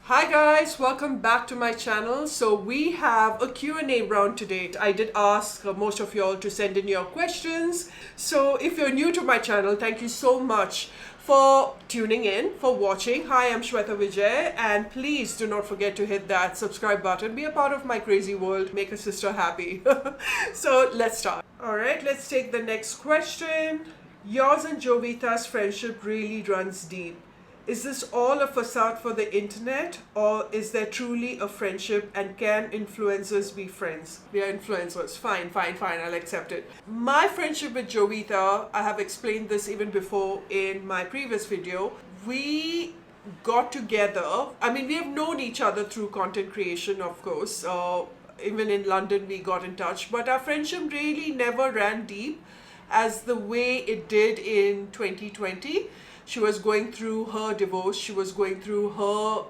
Hi guys, welcome back to my channel. So we have a Q&A round today. I did ask most of y'all to send in your questions. So if you're new to my channel, thank you so much for tuning in, for watching. Hi, I'm Shwetavijay, and please do not forget to hit that subscribe button. Be a part of my crazy world. Make a sister happy. So let's start. All right, let's take the next question. Yours and Jovita's friendship really runs deep. Is this all a facade for the internet, or is there truly a friendship, and can influencers be friends? We are influencers. Fine, fine, fine. I'll accept it. My friendship with Jovita, I have explained this even before in my previous video. We got together. I mean, we have known each other through content creation, of course. Even in London, we got in touch, but our friendship really never ran deep as the way it did in 2020. She was going through her divorce. She was going through her,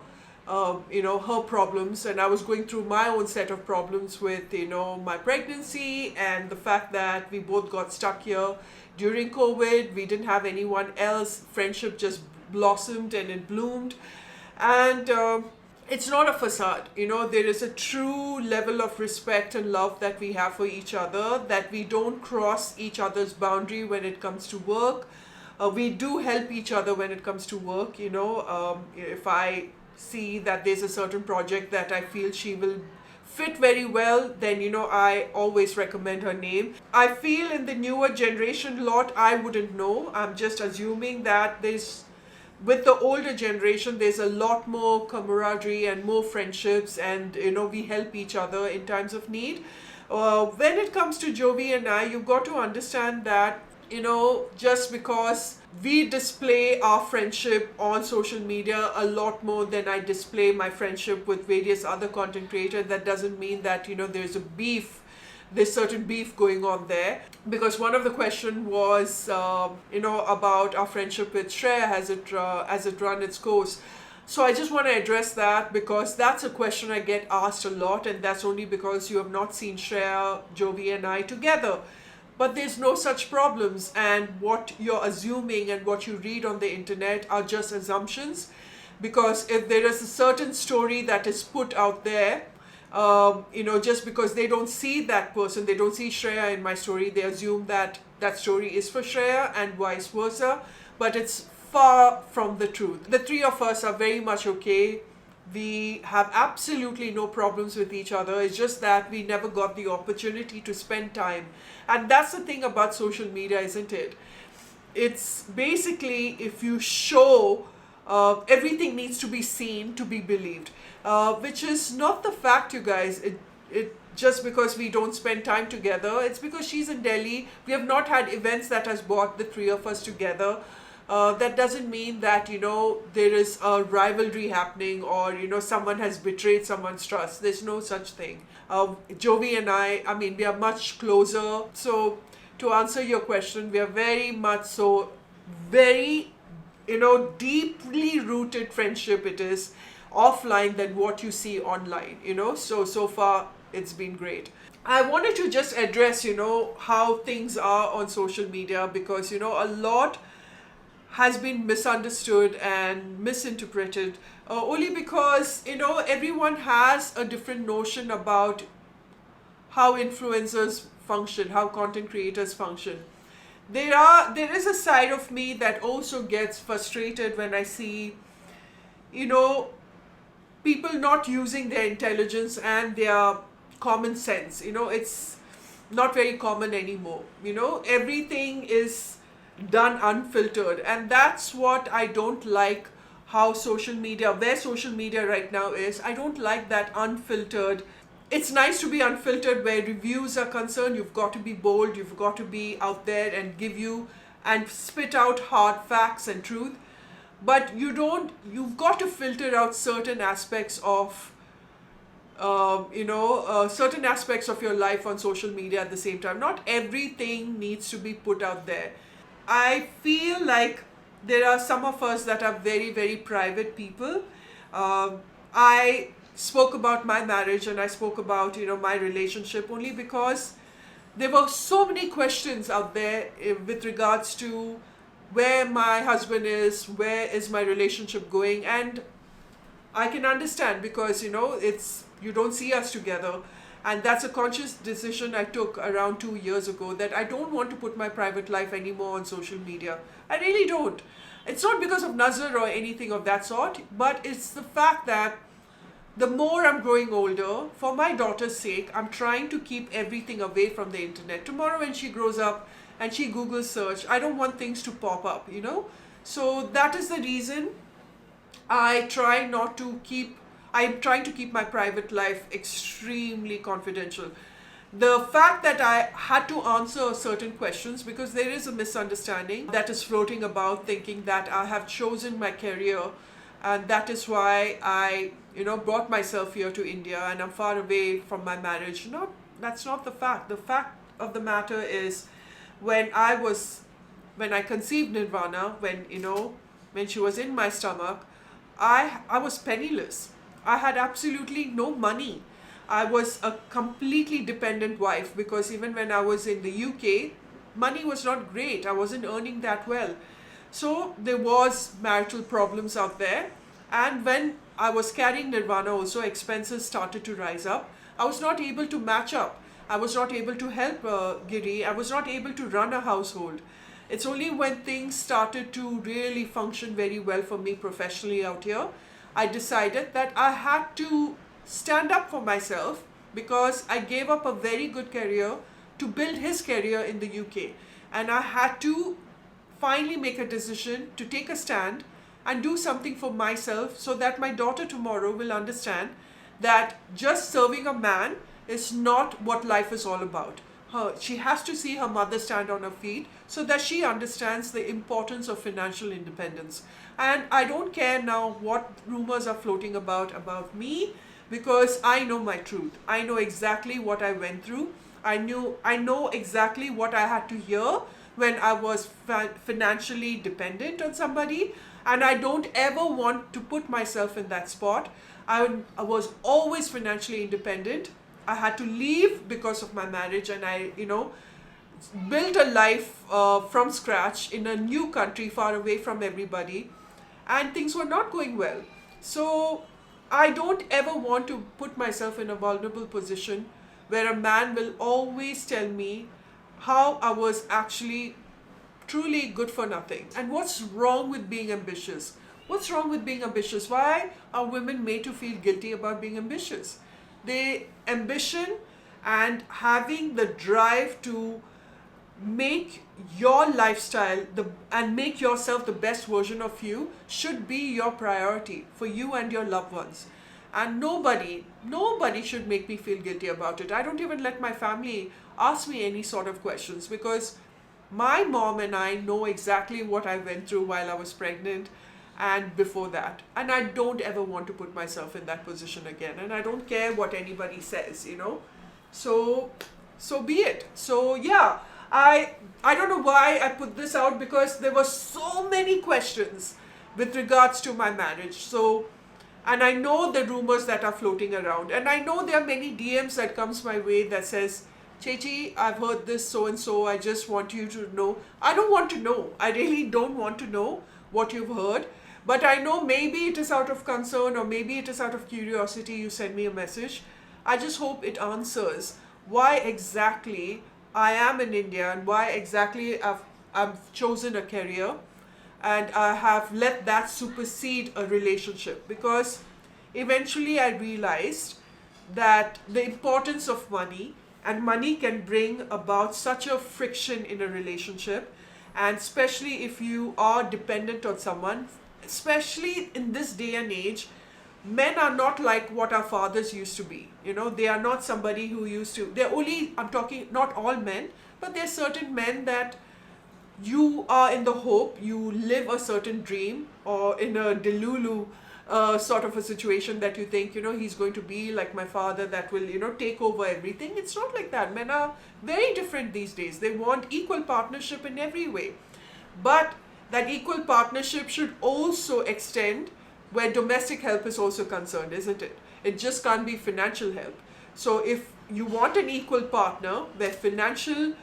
her problems, and I was going through my own set of problems with, my pregnancy and the fact that we both got stuck here during COVID. We didn't have anyone else. Friendship just blossomed and it bloomed, and it's not a facade. There is a true level of respect and love that we have for each other, that we don't cross each other's boundary when it comes to work. We do help each other when it comes to work. If I see that there's a certain project that I feel she will fit very well, then I always recommend her name. I feel in the newer generation lot, I wouldn't know. I'm just assuming that with the older generation, there's a lot more camaraderie and more friendships, and we help each other in times of need. When it comes to Jovi and I, you've got to understand that just because we display our friendship on social media a lot more than I display my friendship with various other content creators, that doesn't mean that there's certain beef going on there. Because one of the question was about our friendship with Shreya as it run its course. So I just want to address that, because that's a question I get asked a lot, and that's only because you have not seen Shreya, Jovi and I together. But there's no such problems, and what you're assuming and what you read on the internet are just assumptions. Because if there is a certain story that is put out there, just because they don't see that person, they don't see Shreya in my story, they assume that that story is for Shreya and vice versa. But it's far from the truth. The three of us are very much okay. We have absolutely no problems with each other. It's just that we never got the opportunity to spend time. And that's the thing about social media, isn't it? It's basically, if you show, everything needs to be seen to be believed, which is not the fact, you guys. It just because we don't spend time together, it's because she's in Delhi. We have not had events that has brought the three of us together. That doesn't mean that there is a rivalry happening, or someone has betrayed someone's trust. There's no such thing. Jovi and I mean, we are much closer. So to answer your question, we are very much so, very deeply rooted friendship it is offline than what you see online. So far it's been great. I wanted to just address how things are on social media, because a lot has been misunderstood and misinterpreted, only because everyone has a different notion about how influencers function, how content creators function. There is a side of me that also gets frustrated when I see people not using their intelligence and their common sense. It's not very common anymore. Everything is done unfiltered, and that's what I don't like. Where social media right now is, I don't like that unfiltered. It's nice to be unfiltered where reviews are concerned. You've got to be bold, you've got to be out there and spit out hard facts and truth. But you've got to filter out certain aspects of certain aspects of your life on social media at the same time. Not everything needs to be put out there. I feel like there are some of us that are very, very private people. I spoke about my marriage, and I spoke about my relationship only because there were so many questions out there with regards to where my husband is, where is my relationship going, and I can understand because it's you don't see us together, and that's a conscious decision I took around 2 years ago that I don't want to put my private life anymore on social media. I really don't. It's not because of Nazar or anything of that sort, but it's the fact that the more I'm growing older, for my daughter's sake, I'm trying to keep everything away from the internet. Tomorrow, when she grows up and she Google search, I don't want things to pop up. So that is the reason I try not to keep, I'm trying to keep my private life extremely confidential. The fact that I had to answer certain questions because there is a misunderstanding that is floating about thinking that I have chosen my career and that is why I brought myself here to India and I'm far away from my marriage. No, that's not the fact. The fact of the matter is when I conceived Nirvana, when she was in my stomach, I was penniless. I had absolutely no money. I was a completely dependent wife because even when I was in the UK, money was not great. I wasn't earning that well. So there was marital problems out there. And when I was carrying Nirvana also, expenses started to rise up. I was not able to match up. I was not able to help Giri. I was not able to run a household. It's only when things started to really function very well for me professionally out here, I decided that I had to stand up for myself because I gave up a very good career to build his career in the UK. And I had to finally make a decision to take a stand and do something for myself so that my daughter tomorrow will understand that just serving a man is not what life is all about. She has to see her mother stand on her feet so that she understands the importance of financial independence. And I don't care now what rumors are floating about me because I know my truth. I know exactly what I went through. I know exactly what I had to hear when I was financially dependent on somebody, and I don't ever want to put myself in that spot. I was always financially independent. I had to leave because of my marriage, and I built a life from scratch in a new country far away from everybody, and things were not going well. So I don't ever want to put myself in a vulnerable position where a man will always tell me how I was actually truly good for nothing. And what's wrong with being ambitious? What's wrong with being ambitious? Why are women made to feel guilty about being ambitious? The ambition and having the drive to make your lifestyle and make yourself the best version of you should be your priority for you and your loved ones. And nobody should make me feel guilty about it. I don't even let my family ask me any sort of questions because my mom and I know exactly what I went through while I was pregnant and before that. And I don't ever want to put myself in that position again. And I don't care what anybody says. So be it. So yeah, I don't know why I put this out because there were so many questions with regards to my marriage. And I know the rumors that are floating around. And I know there are many DMs that comes my way that says, Chechi, I've heard this so and so. I just want you to know. I don't want to know. I really don't want to know what you've heard. But I know maybe it is out of concern or maybe it is out of curiosity you send me a message. I just hope it answers why exactly I am in India and why exactly I've chosen a career and I have let that supersede a relationship, because eventually I realized that the importance of money, and money can bring about such a friction in a relationship, and especially if you are dependent on someone, especially in this day and age. Men are not like what our fathers used to be. They are not somebody who used to, I'm talking not all men, but there are certain men that you are in the hope, you live a certain dream or in a delulu sort of a situation that you think, he's going to be like my father that will, take over everything. It's not like that. Men are very different these days. They want equal partnership in every way. But that equal partnership should also extend where domestic help is also concerned, isn't it? It just can't be financial help. So if you want an equal partner where financial,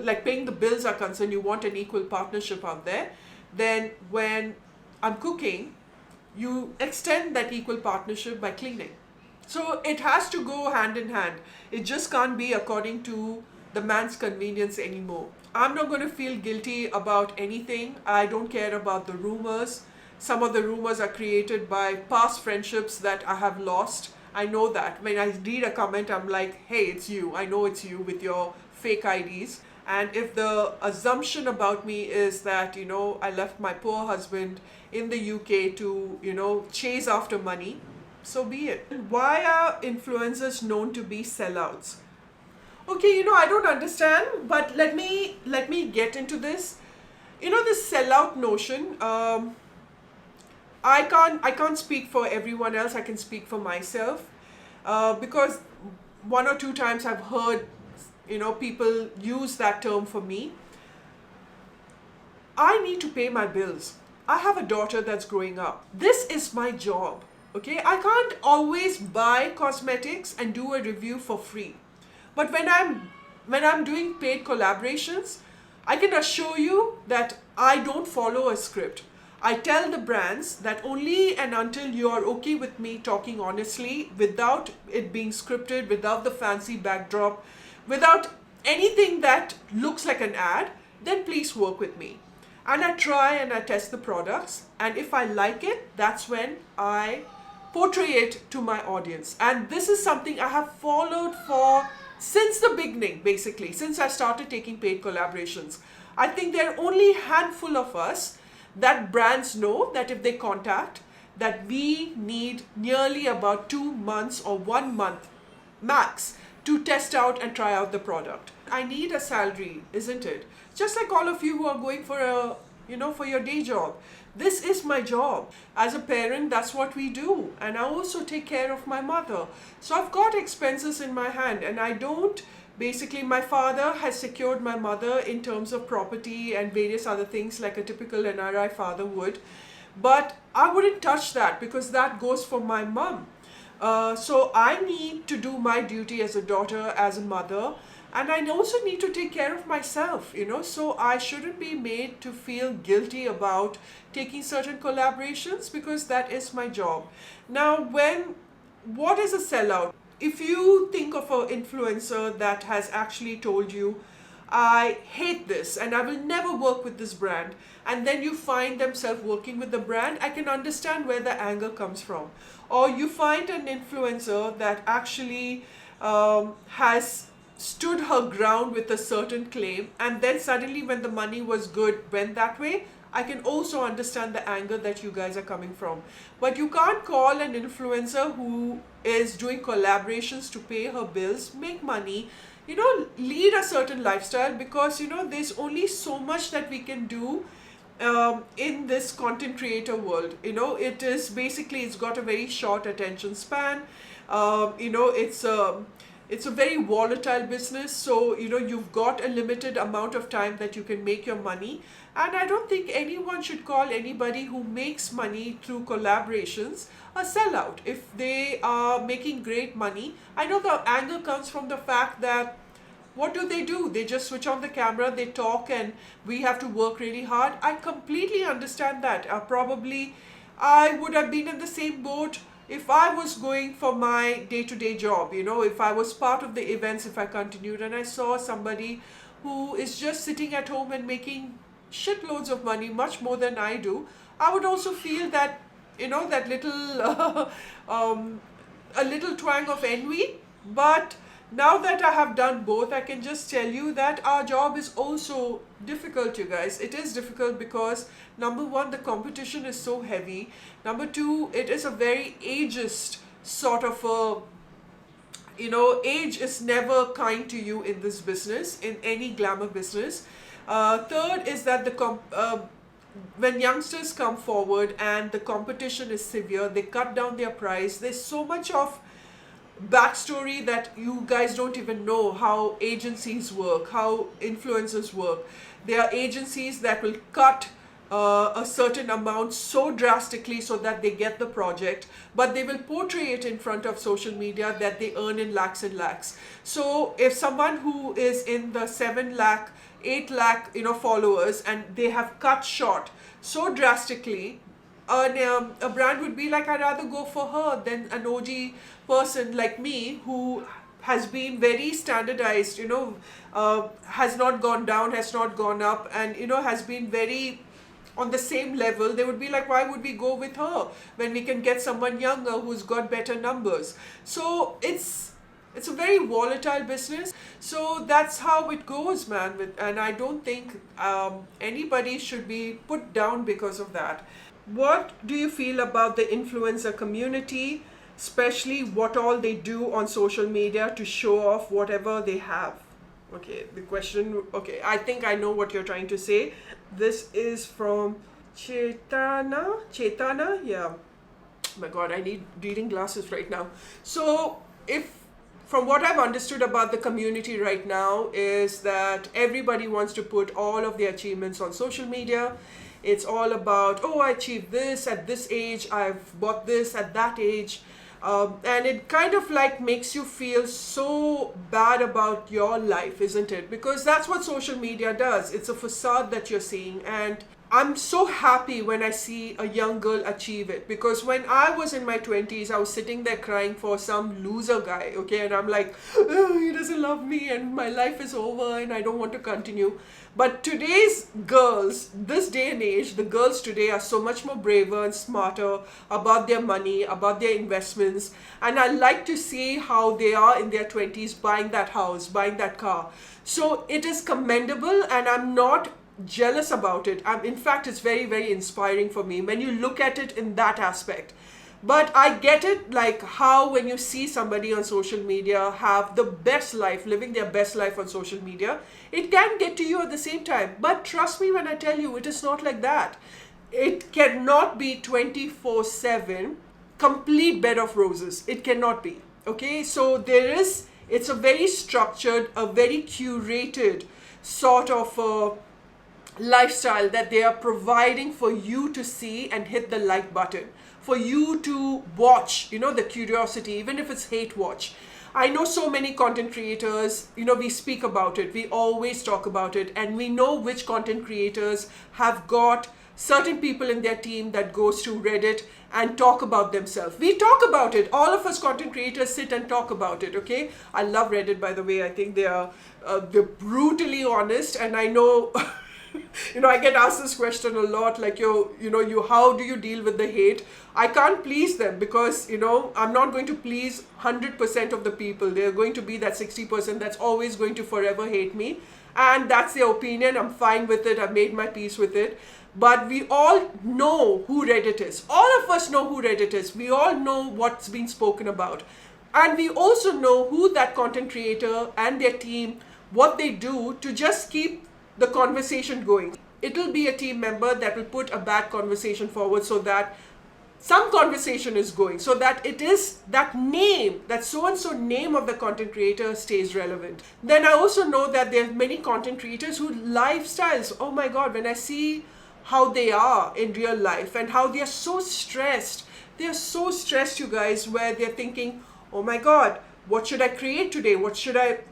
like paying the bills are concerned, you want an equal partnership out there, then when I'm cooking, you extend that equal partnership by cleaning. So it has to go hand in hand. It just can't be according to the man's convenience anymore. I'm not going to feel guilty about anything. I don't care about the rumors. Some of the rumors are created by past friendships that I have lost. I know that. When I read a comment, I'm like, hey, it's you. I know it's you with your fake IDs. And if the assumption about me is that, I left my poor husband in the UK to, chase after money, so be it. Why are influencers known to be sellouts? Okay, I don't understand, but let me get into this. This sellout notion. I can't speak for everyone else. I can speak for myself, because one or two times I've heard people use that term for me. I need to pay my bills. I have a daughter that's growing up. This is my job. Okay, I can't always buy cosmetics and do a review for free. But when I'm doing paid collaborations, I can assure you that I don't follow a script. I tell the brands that only and until you are okay with me talking honestly, without it being scripted, without the fancy backdrop, without anything that looks like an ad, then please work with me. And I try and I test the products, and if I like it, that's when I portray it to my audience. And this is something I have followed for since the beginning, basically, since I started taking paid collaborations. I think there are only a handful of us that brands know that if they contact, that we need nearly about 2 months or 1 month max to test out and try out the product. I need a salary, isn't it? Just like all of you who are going for for your day job. This is my job. As a parent, that's what we do. And I also take care of my mother. So I've got expenses in my hand, and I don't, basically, my father has secured my mother in terms of property and various other things like a typical NRI father would. But I wouldn't touch that because that goes for my mom. So I need to do my duty as a daughter, as a mother, and I also need to take care of myself, so I shouldn't be made to feel guilty about taking certain collaborations because that is my job. Now, what is a sellout? If you think of an influencer that has actually told you, I hate this and I will never work with this brand, and then you find themselves working with the brand, I can understand where the anger comes from. Or you find an influencer that actually has stood her ground with a certain claim, and then suddenly when the money was good went that way, I can also understand the anger that you guys are coming from. But you can't call an influencer who is doing collaborations to pay her bills, make money, lead a certain lifestyle, because there's only so much that we can do in this content creator world. It is basically, it's got a very short attention span. It's a very volatile business, so you've got a limited amount of time that you can make your money. And I don't think anyone should call anybody who makes money through collaborations a sellout if they are making great money. I know the anger comes from the fact that what do? They just switch on the camera, they talk, and we have to work really hard. I completely understand that. Probably I would have been in the same boat if I was going for my day-to-day job, if I was part of the events, if I continued and I saw somebody who is just sitting at home and making shitloads of money, much more than I do, I would also feel that, that little, a little twang of envy. But now that I have done both, I can just tell you that our job is also difficult, you guys. It is difficult because, number one, the competition is so heavy. Number two, it is a very ageist sort of a, age is never kind to you in this business, in any glamour business. Third is that when youngsters come forward and the competition is severe, they cut down their price. There's so much of backstory that you guys don't even know how agencies work, how influencers work. There are agencies that will cut a certain amount so drastically so that they get the project, but they will portray it in front of social media that they earn in lakhs and lakhs. So if someone who is in the 7 lakh, 8 lakh, followers, and they have cut short so drastically, a brand would be like, I'd rather go for her than an OG person like me who has been very standardized, has not gone down, has not gone up, and has been very on the same level. They would be like, why would we go with her when we can get someone younger who's got better numbers? So it's a very volatile business. So that's how it goes, man. And I don't think anybody should be put down because of that. What do you feel about the influencer community, especially what all they do on social media to show off whatever they have? Okay, the question, okay, I think I know what you're trying to say. This is from Chetana, yeah. Oh my god, I need reading glasses right now. So, if from what I've understood about the community right now is that everybody wants to put all of their achievements on social media. It's all about, oh, I achieved this at this age, I've bought this at that age. And it kind of like makes you feel so bad about your life, isn't it? Because that's what social media does. It's a facade that you're seeing. And I'm so happy when I see a young girl achieve it, because when I was in my 20s, I was sitting there crying for some loser guy, okay? And I'm like, oh, he doesn't love me and my life is over and I don't want to continue. But today's girls, this day and age, the girls today are so much more braver and smarter about their money, about their investments. And I like to see how they are in their 20s buying that house, buying that car. So it is commendable, and I'm not jealous about it. In fact, it's very, very inspiring for me when you look at it in that aspect. But I get it, like how when you see somebody on social media have the best life, living their best life on social media, it can get to you at the same time. But trust me when I tell you, it is not like that. It cannot be 24/7 complete bed of roses. It cannot be. Okay, so it's a very structured, a very curated sort of lifestyle that they are providing for you to see and hit the like button, for you to watch, the curiosity, even if it's hate watch. I know so many content creators, we speak about it, we always talk about it, and we know which content creators have got certain people in their team that goes to Reddit and talk about themselves. We talk about it. All of us content creators sit and talk about it, okay? I love Reddit, by the way. I think they're brutally honest, and I know I get asked this question a lot, like, how do you deal with the hate? I can't please them because, I'm not going to please 100% of the people. They're going to be that 60% that's always going to forever hate me. And that's their opinion. I'm fine with it. I've made my peace with it. But we all know who Reddit is. All of us know who Reddit is. We all know what's been spoken about. And we also know who that content creator and their team, what they do to just keep the conversation going. It'll be a team member that will put a bad conversation forward so that some conversation is going, so that it is that name, that so-and-so name of the content creator stays relevant. Then I also know that there are many content creators whose lifestyles, oh my God, when I see how they are in real life and how they are so stressed, you guys, where they're thinking, oh my God, what should I create today?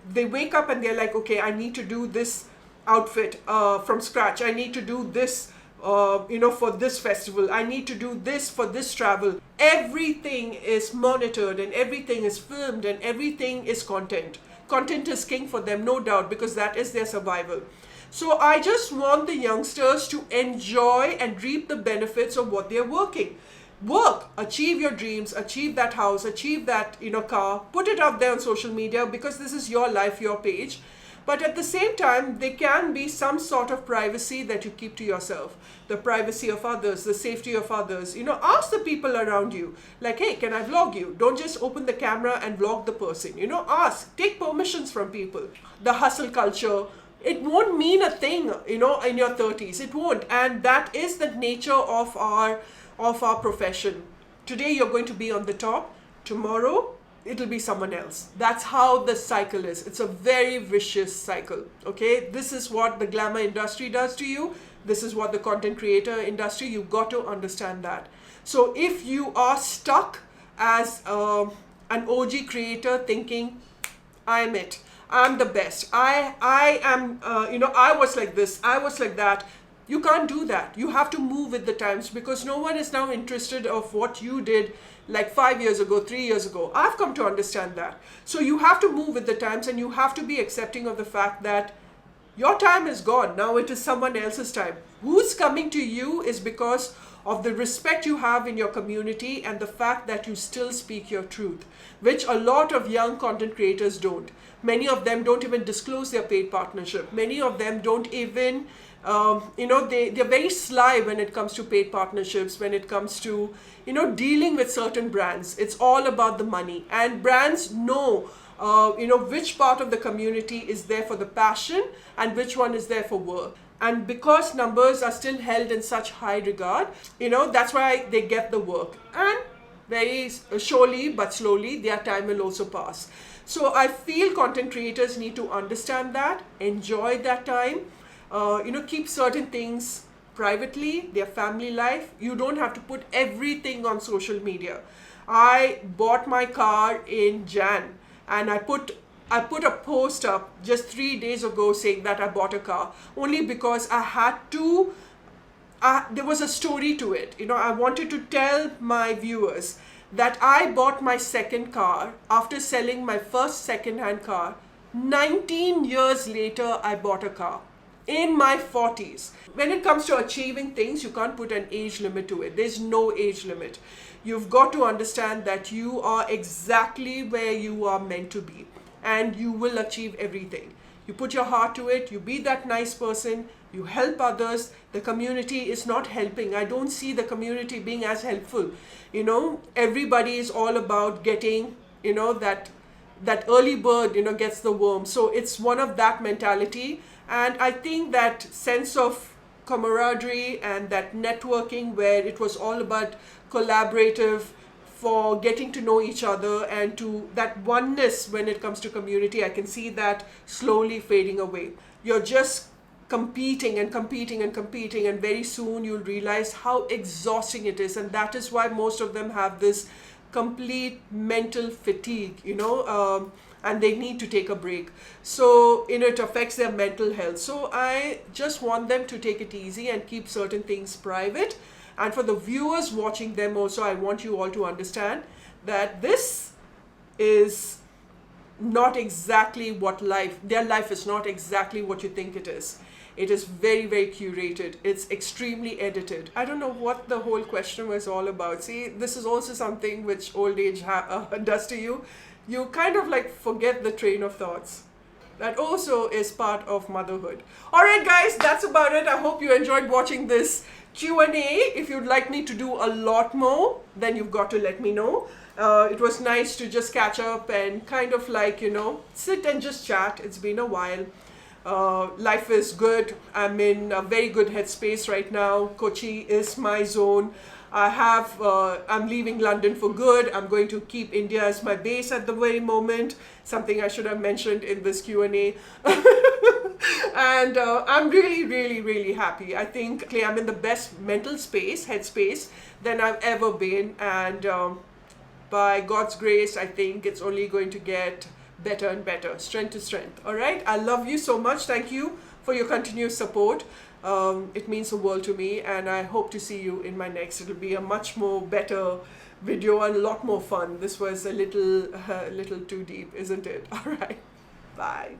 They wake up and they're like, okay, I need to do this outfit from scratch. I need to do this, for this festival. I need to do this for this travel. Everything is monitored and everything is filmed and everything is content. Content is king for them, no doubt, because that is their survival. So I just want the youngsters to enjoy and reap the benefits of what they're working. Work, achieve your dreams, achieve that house, achieve that, car, put it up there on social media because this is your life, your page. But at the same time, there can be some sort of privacy that you keep to yourself. The privacy of others, the safety of others. Ask the people around you. Like, hey, can I vlog you? Don't just open the camera and vlog the person. Ask. Take permissions from people. The hustle culture, it won't mean a thing, in your 30s. It won't. And that is the nature of our profession. Today, you're going to be on the top. Tomorrow, it'll be someone else. That's how the cycle is. It's a very vicious cycle. Okay, this is what the glamour industry does to you. This is what the content creator industry, you've got to understand that. So if you are stuck as an OG creator thinking, I'm it, I'm the best, I am, I was like this, I was like that, You can't do that. You have to move with the times, because no one is now interested of what you did like 5 years ago, 3 years ago. I've come to understand that. So you have to move with the times, and you have to be accepting of the fact that your time is gone. Now it is someone else's time. Who's coming to you is because of the respect you have in your community and the fact that you still speak your truth, which a lot of young content creators don't. Many of them don't even disclose their paid partnership. Many of them don't even, they're very sly when it comes to paid partnerships, when it comes to, dealing with certain brands. It's all about the money. And brands know, which part of the community is there for the passion and which one is there for work. And because numbers are still held in such high regard, that's why they get the work. And very surely but slowly, their time will also pass. So I feel content creators need to understand that, enjoy that time, keep certain things privately, their family life. You don't have to put everything on social media. I bought my car in Jan, and I put a post up just 3 days ago saying that I bought a car, only because I had to, there was a story to it. I wanted to tell my viewers that I bought my second car after selling my first second-hand car. 19 years later, I bought a car in my 40s. When it comes to achieving things, you can't put an age limit to it. There's no age limit. You've got to understand that you are exactly where you are meant to be, and you will achieve everything. You put your heart to it, you be that nice person, you help others. The community is not helping. I don't see the community being as helpful. Everybody is all about getting, that early bird, gets the worm. So it's one of that mentality. And I think that sense of camaraderie and that networking, where it was all about collaborative, for getting to know each other, and to that oneness when it comes to community, I can see that slowly fading away. You're just competing and competing and competing, and very soon you'll realize how exhausting it is. And that is why most of them have this complete mental fatigue, and they need to take a break. So, it affects their mental health. So I just want them to take it easy and keep certain things private. And for the viewers watching them also, I want you all to understand that this is not exactly what their life is not exactly what you think it is. It is very, very curated. It's extremely edited. I don't know what the whole question was all about. See, this is also something which old age does to you. You kind of like forget the train of thoughts. That also is part of motherhood. All right, guys, that's about it. I hope you enjoyed watching this Q&A. If you'd like me to do a lot more, then you've got to let me know. It was nice to just catch up and kind of like, sit and just chat. It's been a while. Life is good. I'm in a very good headspace right now. Kochi is my zone. I'm leaving London for good. I'm going to keep India as my base at the very moment. Something I should have mentioned in this Q&A. And I'm really, really, really happy. I think I'm in the best mental headspace than I've ever been. And by God's grace, I think it's only going to get better and better, strength to strength. All right. I love you so much. Thank you for your continuous support. It means the world to me, and I hope to see you in my next. It'll be a much more better video and a lot more fun. This was a little too deep, isn't it? All right. Bye.